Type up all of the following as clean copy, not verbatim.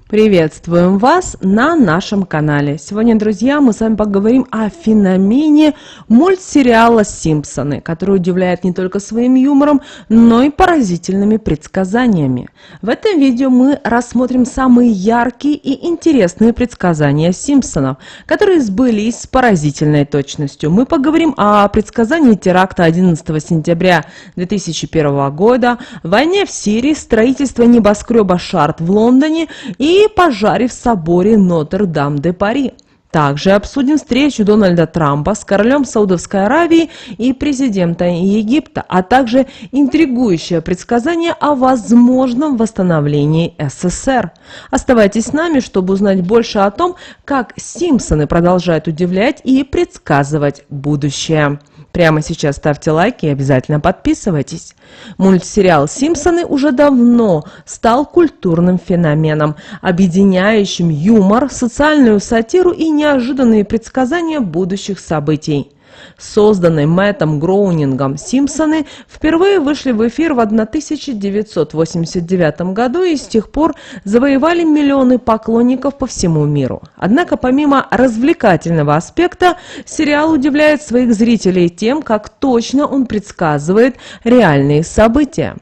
Приветствуем вас на нашем канале. Сегодня, друзья, мы с вами поговорим о феномене мультсериала «Симпсоны», который удивляет не только своим юмором, но и поразительными предсказаниями. В этом видео мы рассмотрим самые яркие и интересные предсказания «Симпсонов», которые сбылись с поразительной точностью. Мы поговорим о предсказании теракта 11 сентября 2001 года, войне в Сирии, строительстве небоскреба Шард в Лондоне и пожаре в соборе Нотр-Дам-де-Пари. Также обсудим встречу Дональда Трампа с королем Саудовской Аравии и президентом Египта, а также интригующее предсказание о возможном восстановлении СССР. Оставайтесь с нами, чтобы узнать больше о том, как Симпсоны продолжают удивлять и предсказывать будущее. Прямо сейчас ставьте лайки и обязательно подписывайтесь. Мультсериал «Симпсоны» уже давно стал культурным феноменом, объединяющим юмор, социальную сатиру и неожиданные предсказания будущих событий. Созданные Мэттом Гроунингом «Симпсоны» впервые вышли в эфир в 1989 году и с тех пор завоевали миллионы поклонников по всему миру. Однако помимо развлекательного аспекта, сериал удивляет своих зрителей тем, как точно он предсказывает реальные события.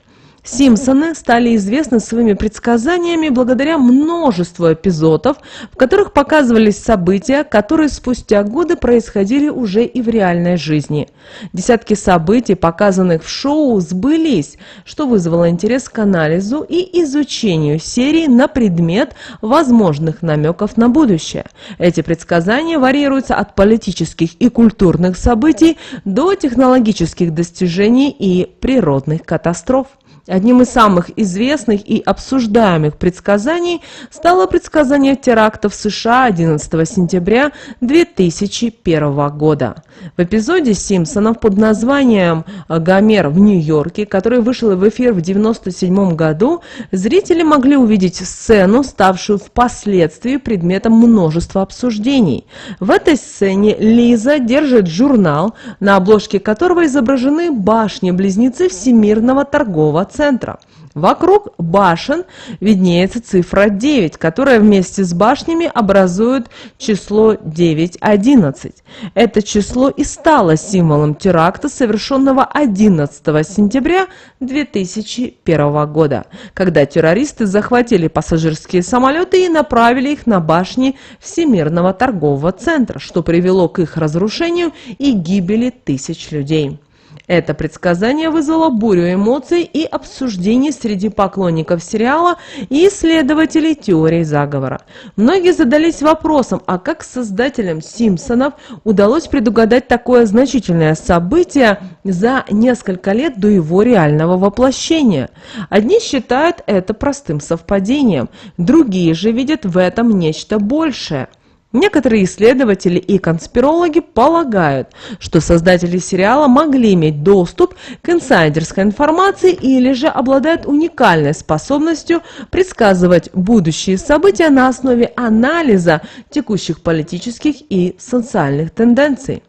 «Симпсоны» стали известны своими предсказаниями благодаря множеству эпизодов, в которых показывались события, которые спустя годы происходили уже и в реальной жизни. Десятки событий, показанных в шоу, сбылись, что вызвало интерес к анализу и изучению серии на предмет возможных намеков на будущее. Эти предсказания варьируются от политических и культурных событий до технологических достижений и природных катастроф. Одним из самых известных и обсуждаемых предсказаний стало предсказание теракта в США 11 сентября 2001 года. В эпизоде «Симпсонов» под названием «Гомер в Нью-Йорке», который вышел в эфир в 1997 году, зрители могли увидеть сцену, ставшую впоследствии предметом множества обсуждений. В этой сцене Лиза держит журнал, на обложке которого изображены башни-близнецы Всемирного торгового центра. Вокруг башен виднеется цифра 9, которая вместе с башнями образует число 911. Это число и стало символом теракта, совершенного 11 сентября 2001 года, когда террористы захватили пассажирские самолеты и направили их на башни Всемирного торгового центра, что привело к их разрушению и гибели тысяч людей. Это предсказание вызвало бурю эмоций и обсуждений среди поклонников сериала и исследователей теории заговора. Многие задались вопросом, а как создателям «Симпсонов» удалось предугадать такое значительное событие за несколько лет до его реального воплощения? Одни считают это простым совпадением, другие же видят в этом нечто большее. Некоторые исследователи и конспирологи полагают, что создатели сериала могли иметь доступ к инсайдерской информации или же обладают уникальной способностью предсказывать будущие события на основе анализа текущих политических и социальных тенденций.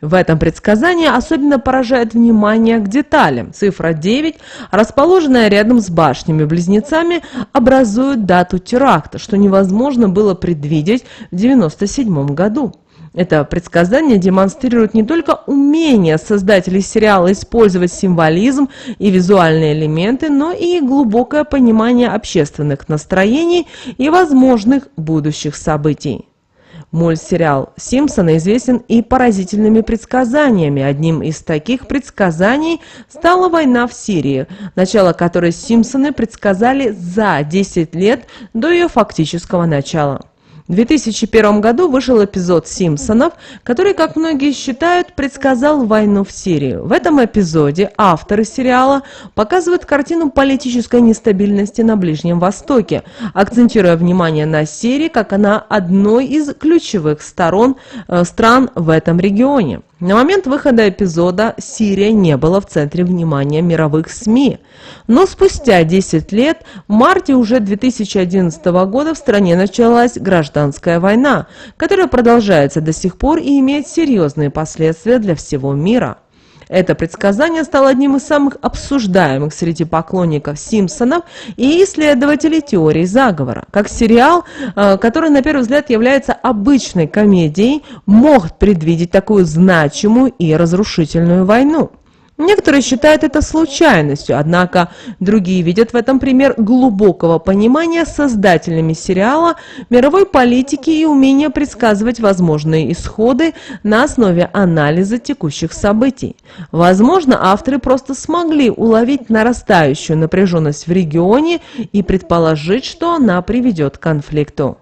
В этом предсказании особенно поражает внимание к деталям. Цифра 9, расположенная рядом с башнями-близнецами, образует дату теракта, что невозможно было предвидеть в 1997 году. Это предсказание демонстрирует не только умение создателей сериала использовать символизм и визуальные элементы, но и глубокое понимание общественных настроений и возможных будущих событий. Мультсериал «Симпсоны» известен и поразительными предсказаниями. Одним из таких предсказаний стала война в Сирии, начало которой «Симпсоны» предсказали за 10 лет до ее фактического начала. В 2001 году вышел эпизод «Симпсонов», который, как многие считают, предсказал войну в Сирии. В этом эпизоде авторы сериала показывают картину политической нестабильности на Ближнем Востоке, акцентируя внимание на Сирии как на одной из ключевых стран в этом регионе. На момент выхода эпизода Сирия не была в центре внимания мировых СМИ. Но спустя 10 лет, в марте уже 2011 года, в стране началась гражданская война, которая продолжается до сих пор и имеет серьезные последствия для всего мира. Это предсказание стало одним из самых обсуждаемых среди поклонников «Симпсонов» и исследователей теории заговора. Как сериал, который на первый взгляд является обычной комедией, мог предвидеть такую значимую и разрушительную войну. Некоторые считают это случайностью, однако другие видят в этом пример глубокого понимания создателями сериала мировой политики и умения предсказывать возможные исходы на основе анализа текущих событий. Возможно, авторы просто смогли уловить нарастающую напряженность в регионе и предположить, что она приведет к конфликту.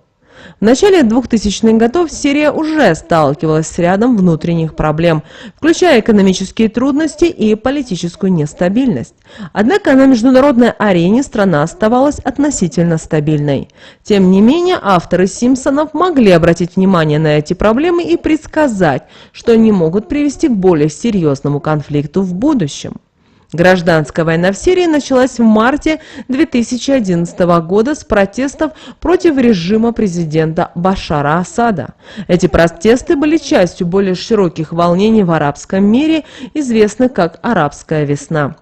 В начале 2000-х годов серия уже сталкивалась с рядом внутренних проблем, включая экономические трудности и политическую нестабильность. Однако на международной арене страна оставалась относительно стабильной. Тем не менее, авторы «Симпсонов» могли обратить внимание на эти проблемы и предсказать, что они могут привести к более серьезному конфликту в будущем. Гражданская война в Сирии началась в марте 2011 года с протестов против режима президента Башара Асада. Эти протесты были частью более широких волнений в арабском мире, известных как «Арабская весна».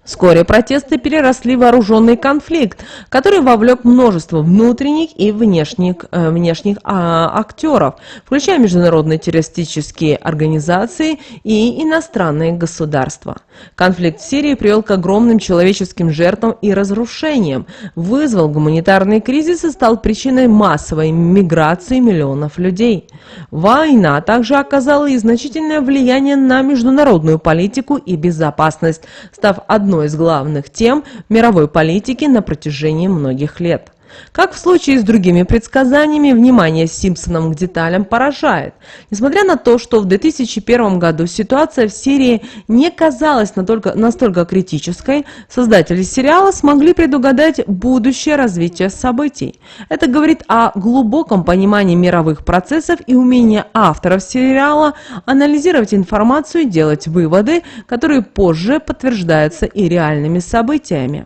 Вскоре протесты переросли в вооруженный конфликт, который вовлек множество внутренних и внешних актеров, включая международные террористические организации и иностранные государства. Конфликт в Сирии привел к огромным человеческим жертвам и разрушениям, вызвал гуманитарный кризис и стал причиной массовой миграции миллионов людей. Война также оказала и значительное влияние на международную политику и безопасность, став одной из главных тем мировой политики на протяжении многих лет. Как в случае с другими предсказаниями, внимание Симпсонам к деталям поражает. Несмотря на то, что в 2001 году ситуация в Сирии не казалась настолько критической, создатели сериала смогли предугадать будущее развитие событий. Это говорит о глубоком понимании мировых процессов и умении авторов сериала анализировать информацию и делать выводы, которые позже подтверждаются и реальными событиями.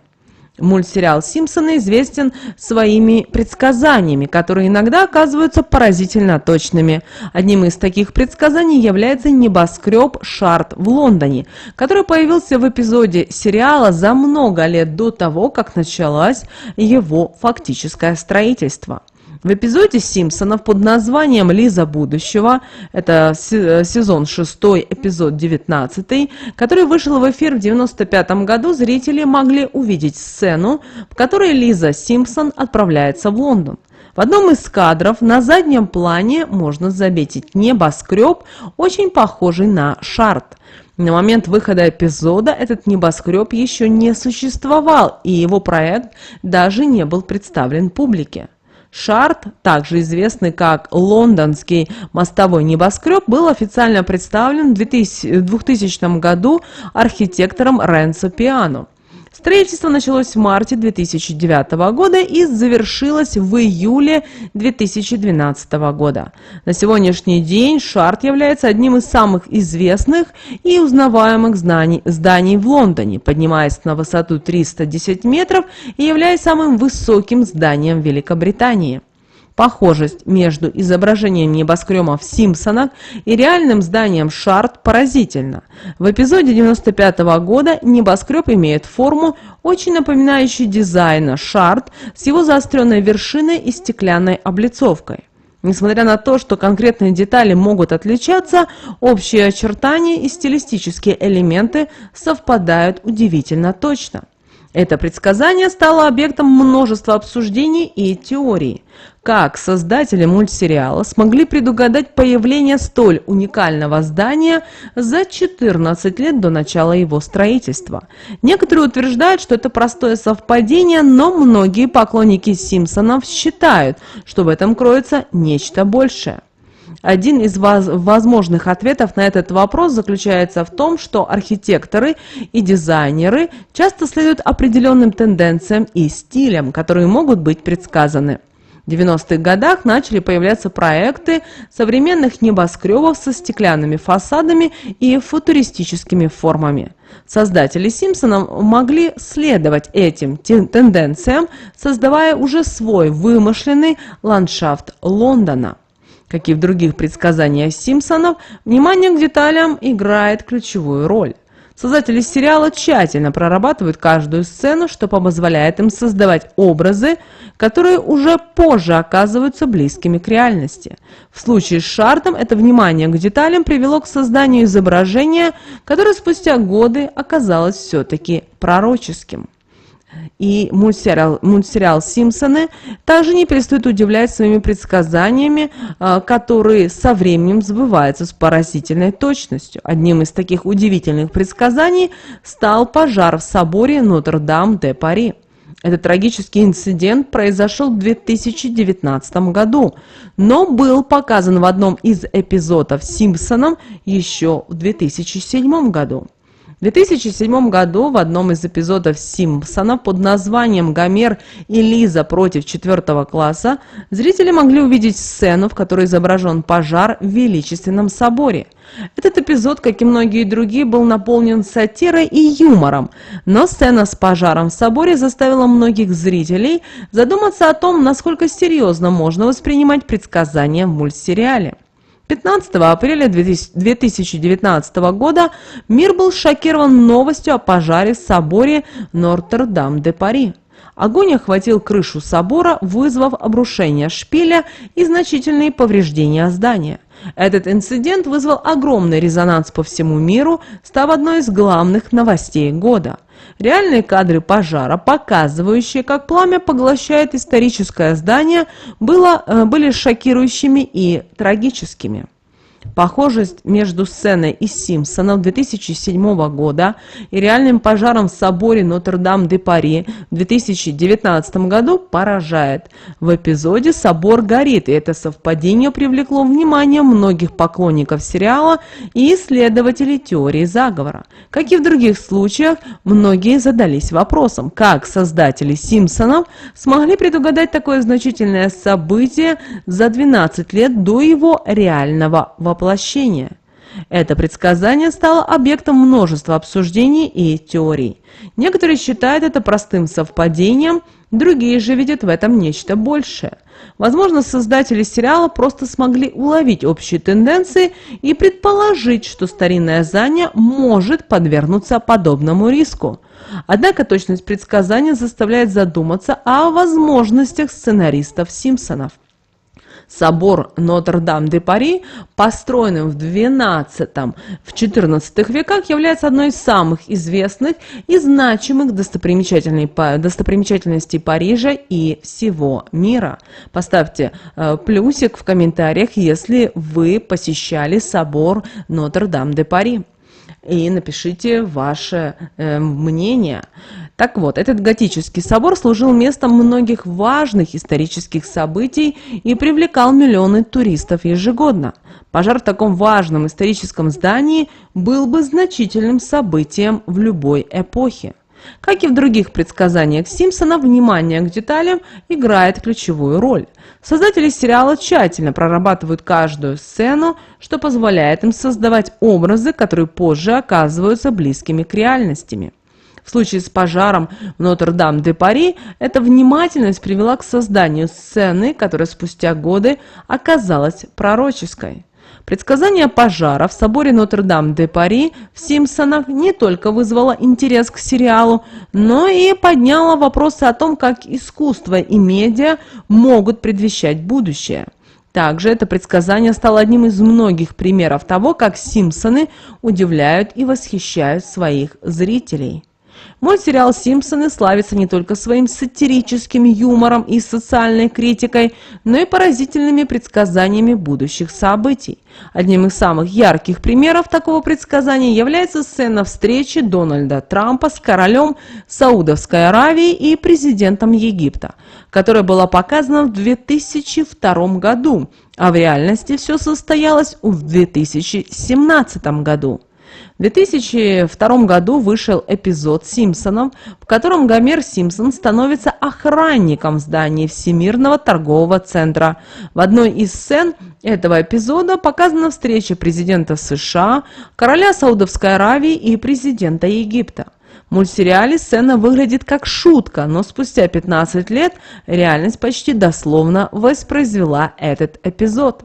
Мультсериал «Симпсоны» известен своими предсказаниями, которые иногда оказываются поразительно точными. Одним из таких предсказаний является небоскреб Шард в Лондоне, который появился в эпизоде сериала за много лет до того, как началось его фактическое строительство. В эпизоде «Симпсонов» под названием «Лиза будущего», это сезон 6, эпизод 19, который вышел в эфир в 1995 году, зрители могли увидеть сцену, в которой Лиза Симпсон отправляется в Лондон. В одном из кадров на заднем плане можно заметить небоскреб, очень похожий на Шард. На момент выхода эпизода этот небоскреб еще не существовал, и его проект даже не был представлен публике. Шард, также известный как лондонский мостовой небоскреб, был официально представлен в 2000 году архитектором Ренцо Пиано. Строительство началось в марте 2009 года и завершилось в июле 2012 года. На сегодняшний день Шард является одним из самых известных и узнаваемых зданий в Лондоне, поднимаясь на высоту 310 метров и являясь самым высоким зданием Великобритании. Похожесть между изображением небоскреба в «Симпсонах» и реальным зданием Шард поразительна. В эпизоде 1995 года небоскреб имеет форму, очень напоминающую дизайн Шард, с его заостренной вершиной и стеклянной облицовкой. Несмотря на то, что конкретные детали могут отличаться, общие очертания и стилистические элементы совпадают удивительно точно. Это предсказание стало объектом множества обсуждений и теорий. Как создатели мультсериала смогли предугадать появление столь уникального здания за 14 лет до начала его строительства? Некоторые утверждают, что это простое совпадение, но многие поклонники «Симпсонов» считают, что в этом кроется нечто большее. Один из возможных ответов на этот вопрос заключается в том, что архитекторы и дизайнеры часто следуют определенным тенденциям и стилям, которые могут быть предсказаны. В 90-х годах начали появляться проекты современных небоскребов со стеклянными фасадами и футуристическими формами. Создатели «Симпсонов» могли следовать этим тенденциям, создавая уже свой вымышленный ландшафт Лондона. Как и в других предсказаниях Симпсонов, внимание к деталям играет ключевую роль. Создатели сериала тщательно прорабатывают каждую сцену, что позволяет им создавать образы, которые уже позже оказываются близкими к реальности. В случае с Шартом это внимание к деталям привело к созданию изображения, которое спустя годы оказалось все-таки пророческим. И мультсериал «Симпсоны» также не перестает удивлять своими предсказаниями, которые со временем сбываются с поразительной точностью. Одним из таких удивительных предсказаний стал пожар в соборе Нотр-Дам-де-Пари. Этот трагический инцидент произошел в 2019 году, но был показан в одном из эпизодов «Симпсонов» еще в 2007 году. В 2007 году в одном из эпизодов «Симпсонов» под названием «Гомер и Лиза против 4 класса» зрители могли увидеть сцену, в которой изображен пожар в Величественном соборе. Этот эпизод, как и многие другие, был наполнен сатирой и юмором, но сцена с пожаром в соборе заставила многих зрителей задуматься о том, насколько серьезно можно воспринимать предсказания в мультсериале. 15 апреля 2019 года мир был шокирован новостью о пожаре в соборе Нотр-Дам-де-Пари. Огонь охватил крышу собора, вызвав обрушение шпиля и значительные повреждения здания. Этот инцидент вызвал огромный резонанс по всему миру, став одной из главных новостей года. Реальные кадры пожара, показывающие, как пламя поглощает историческое здание, были шокирующими и трагическими. Похожесть между сценой из «Симпсонов» 2007 года и реальным пожаром в соборе Нотр-Дам-де-Пари в 2019 году поражает. В эпизоде собор горит, и это совпадение привлекло внимание многих поклонников сериала и исследователей теории заговора. Как и в других случаях, многие задались вопросом, как создатели «Симпсонов» смогли предугадать такое значительное событие за 12 лет до его реального воплощения. Это предсказание стало объектом множества обсуждений и теорий. Некоторые считают это простым совпадением, другие же видят в этом нечто большее. Возможно, создатели сериала просто смогли уловить общие тенденции и предположить, что старинное здание может подвергнуться подобному риску. Однако точность предсказания заставляет задуматься о возможностях сценаристов «Симпсонов». Собор Нотр-Дам-де-Пари, построенный в XII-XIV веках, является одной из самых известных и значимых достопримечательностей Парижа и всего мира. Поставьте плюсик в комментариях, если вы посещали собор Нотр-Дам-де-Пари. И напишите ваше мнение. Так вот, этот готический собор служил местом многих важных исторических событий и привлекал миллионы туристов ежегодно. Пожар в таком важном историческом здании был бы значительным событием в любой эпохе. Как и в других предсказаниях Симпсонов, внимание к деталям играет ключевую роль. Создатели сериала тщательно прорабатывают каждую сцену, что позволяет им создавать образы, которые позже оказываются близкими к реальности. В случае с пожаром в Нотр-Дам-де-Пари эта внимательность привела к созданию сцены, которая спустя годы оказалась пророческой. Предсказание пожара в соборе Нотр-Дам-де-Пари в «Симпсонах» не только вызвало интерес к сериалу, но и подняло вопросы о том, как искусство и медиа могут предвещать будущее. Также это предсказание стало одним из многих примеров того, как «Симпсоны» удивляют и восхищают своих зрителей. Мультсериал «Симпсоны» славится не только своим сатирическим юмором и социальной критикой, но и поразительными предсказаниями будущих событий. Одним из самых ярких примеров такого предсказания является сцена встречи Дональда Трампа с королем Саудовской Аравии и президентом Египта, которая была показана в 2002 году, а в реальности все состоялось в 2017 году. В 2002 году вышел эпизод «Симпсонов», в котором Гомер Симпсон становится охранником в здании Всемирного торгового центра. В одной из сцен этого эпизода показана встреча президента США, короля Саудовской Аравии и президента Египта. В мультсериале сцена выглядит как шутка, но спустя 15 лет реальность почти дословно воспроизвела этот эпизод.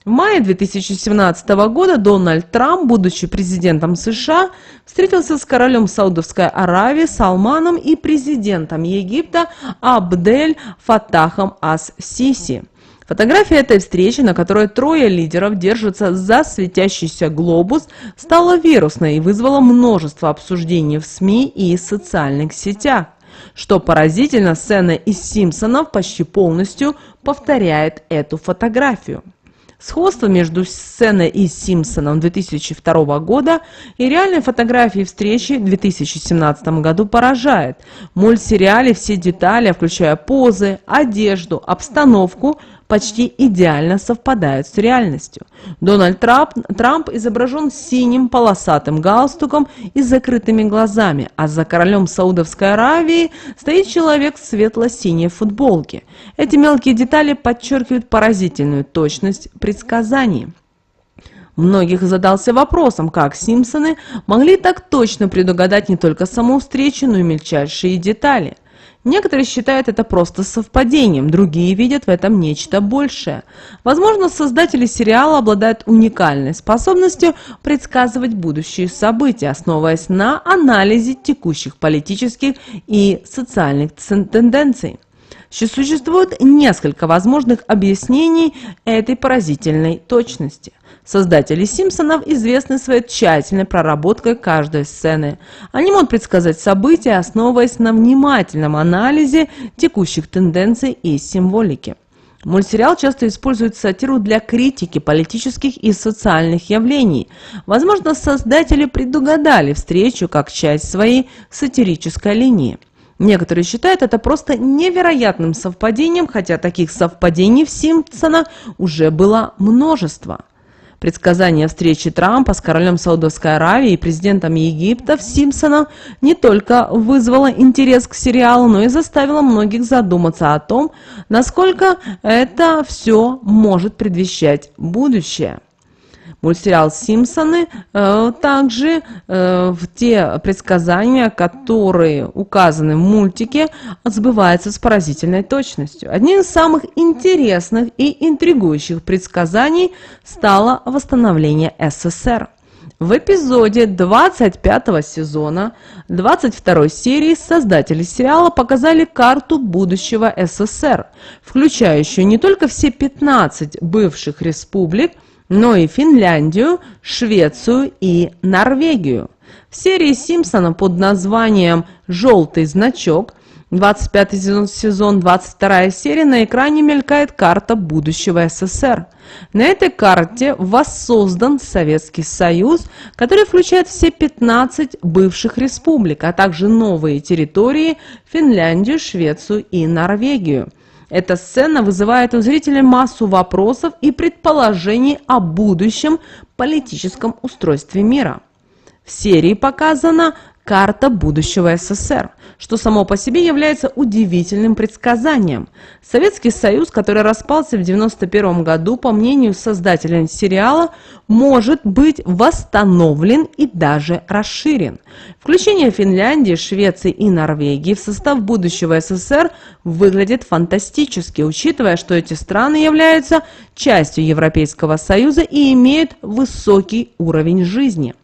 В мае 2017 года Дональд Трамп, будучи президентом США, встретился с королем Саудовской Аравии Салманом и президентом Египта Абдель Фаттахом ас-Сиси. Фотография этой встречи, на которой трое лидеров держатся за светящийся глобус, стала вирусной и вызвала множество обсуждений в СМИ и социальных сетях. Что поразительно, сцена из «Симпсонов» почти полностью повторяет эту фотографию. Сходство между сценой из «Симпсонов» 2002 года и реальной фотографией встречи в 2017 году поражает. В мультсериале все детали, включая позы, одежду, обстановку, почти идеально совпадают с реальностью. Дональд Трамп изображен синим полосатым галстуком и с закрытыми глазами, а за королем Саудовской Аравии стоит человек в светло-синей футболке. Эти мелкие детали подчеркивают поразительную точность предсказаний. Многих задался вопросом, как Симпсоны могли так точно предугадать не только саму встречу, но и мельчайшие детали. Некоторые считают это просто совпадением, другие видят в этом нечто большее. Возможно, создатели сериала обладают уникальной способностью предсказывать будущие события, основываясь на анализе текущих политических и социальных тенденций. Существует несколько возможных объяснений этой поразительной точности. Создатели «Симпсонов» известны своей тщательной проработкой каждой сцены. Они могут предсказать события, основываясь на внимательном анализе текущих тенденций и символики. Мультсериал часто использует сатиру для критики политических и социальных явлений. Возможно, создатели предугадали встречу как часть своей сатирической линии. Некоторые считают это просто невероятным совпадением, хотя таких совпадений в «Симпсонах» уже было множество. Предсказание встречи Трампа с королем Саудовской Аравии и президентом Египта в «Симпсонах» не только вызвало интерес к сериалу, но и заставило многих задуматься о том, насколько это все может предвещать будущее. Мультсериал «Симпсоны» также в те предсказания, которые указаны в мультике, сбываются с поразительной точностью. Одним из самых интересных и интригующих предсказаний стало восстановление СССР. В эпизоде 25-го сезона 22-й серии создатели сериала показали карту будущего СССР, включающую не только все 15 бывших республик, но и Финляндию, Швецию и Норвегию. В серии «Симпсонов» под названием «Желтый значок» 25 сезон, 22 серия, на экране мелькает карта будущего СССР. На этой карте воссоздан Советский Союз, который включает все 15 бывших республик, а также новые территории Финляндию, Швецию и Норвегию. Эта сцена вызывает у зрителей массу вопросов и предположений о будущем политическом устройстве мира. В серии показана карта будущего СССР, что само по себе является удивительным предсказанием. Советский Союз, который распался в 1991 году, по мнению создателей сериала, может быть восстановлен и даже расширен. Включение Финляндии, Швеции и Норвегии в состав будущего СССР выглядит фантастически, учитывая, что эти страны являются частью Европейского Союза и имеют высокий уровень жизни.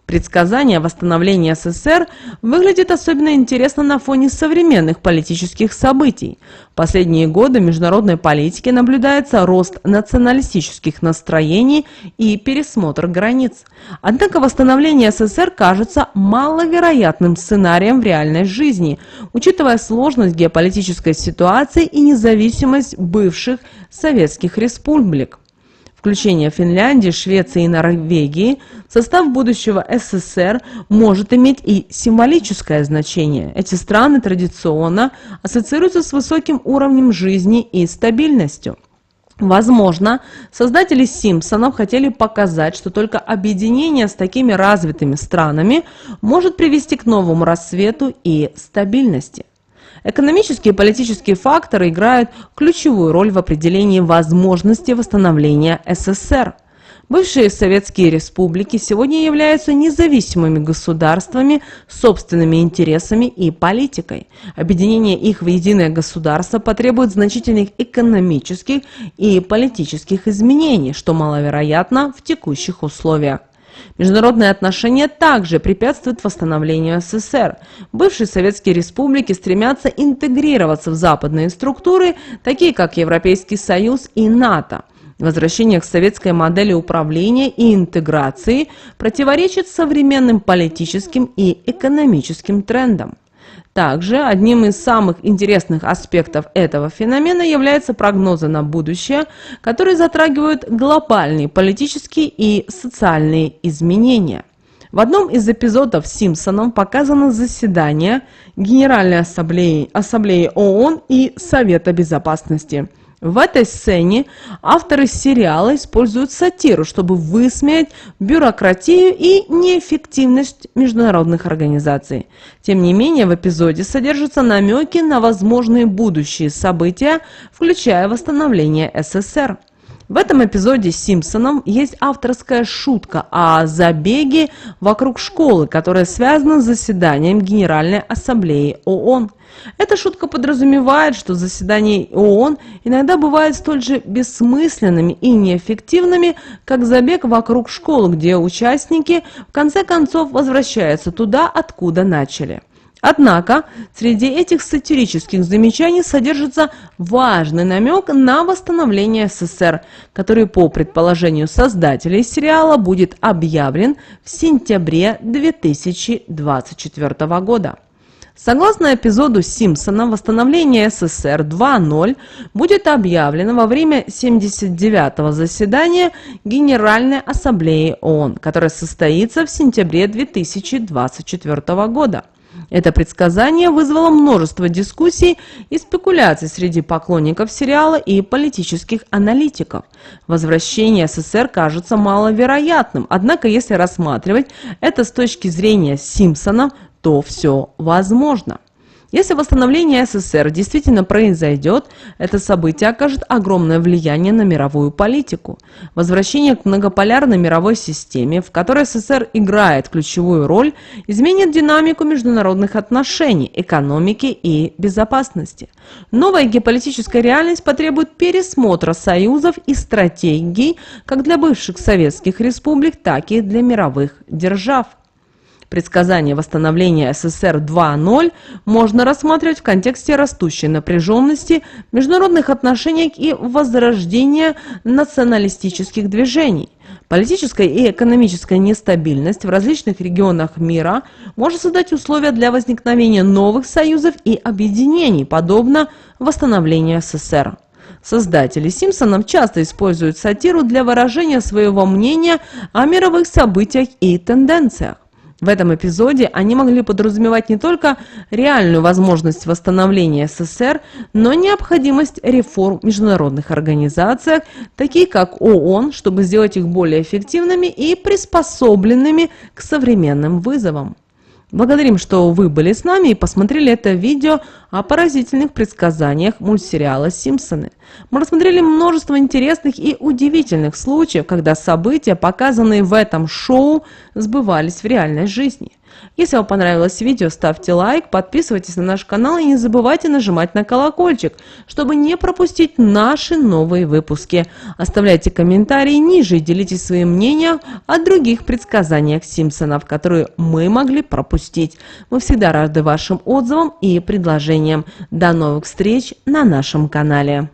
Предсказание восстановления СССР выглядит особенно интересно на фоне современных политических событий. В последние годы в международной политике наблюдается рост националистических настроений и пересмотр границ. Однако восстановление СССР кажется маловероятным сценарием в реальной жизни, учитывая сложность геополитической ситуации и независимость бывших советских республик. Включение Финляндии, Швеции и Норвегии в состав будущего СССР может иметь и символическое значение. Эти страны традиционно ассоциируются с высоким уровнем жизни и стабильностью. Возможно, создатели «Симпсонов» хотели показать, что только объединение с такими развитыми странами может привести к новому расцвету и стабильности. Экономические и политические факторы играют ключевую роль в определении возможности восстановления СССР. Бывшие советские республики сегодня являются независимыми государствами с собственными интересами и политикой. Объединение их в единое государство потребует значительных экономических и политических изменений, что маловероятно в текущих условиях. Международные отношения также препятствуют восстановлению СССР. Бывшие советские республики стремятся интегрироваться в западные структуры, такие как Европейский Союз и НАТО. Возвращение к советской модели управления и интеграции противоречит современным политическим и экономическим трендам. Также одним из самых интересных аспектов этого феномена являются прогнозы на будущее, которые затрагивают глобальные политические и социальные изменения. В одном из эпизодов «Симпсонов» показано заседание Генеральной Ассамблеи ООН и Совета Безопасности. В этой сцене авторы сериала используют сатиру, чтобы высмеять бюрократию и неэффективность международных организаций. Тем не менее, в эпизоде содержатся намеки на возможные будущие события, включая восстановление СССР. В этом эпизоде «Симпсонов» есть авторская шутка о забеге вокруг школы, которая связана с заседанием Генеральной Ассамблеи ООН. Эта шутка подразумевает, что заседания ООН иногда бывают столь же бессмысленными и неэффективными, как забег вокруг школы, где участники в конце концов возвращаются туда, откуда начали. Однако, среди этих сатирических замечаний содержится важный намек на восстановление СССР, который, по предположению создателей сериала, будет объявлен в сентябре 2024 года. Согласно эпизоду «Симпсонов», восстановление СССР 2.0 будет объявлено во время 79-го заседания Генеральной Ассамблеи ООН, которое состоится в сентябре 2024 года. Это предсказание вызвало множество дискуссий и спекуляций среди поклонников сериала и политических аналитиков. Возвращение СССР кажется маловероятным, однако если рассматривать это с точки зрения «Симпсонов», то все возможно. Если восстановление СССР действительно произойдет, это событие окажет огромное влияние на мировую политику. Возвращение к многополярной мировой системе, в которой СССР играет ключевую роль, изменит динамику международных отношений, экономики и безопасности. Новая геополитическая реальность потребует пересмотра союзов и стратегий как для бывших советских республик, так и для мировых держав. Предсказание восстановления СССР 2.0 можно рассматривать в контексте растущей напряженности в международных отношениях и возрождения националистических движений. Политическая и экономическая нестабильность в различных регионах мира может создать условия для возникновения новых союзов и объединений, подобно восстановлению СССР. Создатели «Симпсонов» часто используют сатиру для выражения своего мнения о мировых событиях и тенденциях. В этом эпизоде они могли подразумевать не только реальную возможность восстановления СССР, но и необходимость реформ в международных организациях, такие как ООН, чтобы сделать их более эффективными и приспособленными к современным вызовам. Благодарим, что вы были с нами и посмотрели это видео о поразительных предсказаниях мультсериала «Симпсоны». Мы рассмотрели множество интересных и удивительных случаев, когда события, показанные в этом шоу, сбывались в реальной жизни. Если вам понравилось видео, ставьте лайк, подписывайтесь на наш канал и не забывайте нажимать на колокольчик, чтобы не пропустить наши новые выпуски. Оставляйте комментарии ниже и делитесь своим мнением о других предсказаниях Симпсонов, которые мы могли пропустить. Мы всегда рады вашим отзывам и предложениям. До новых встреч на нашем канале.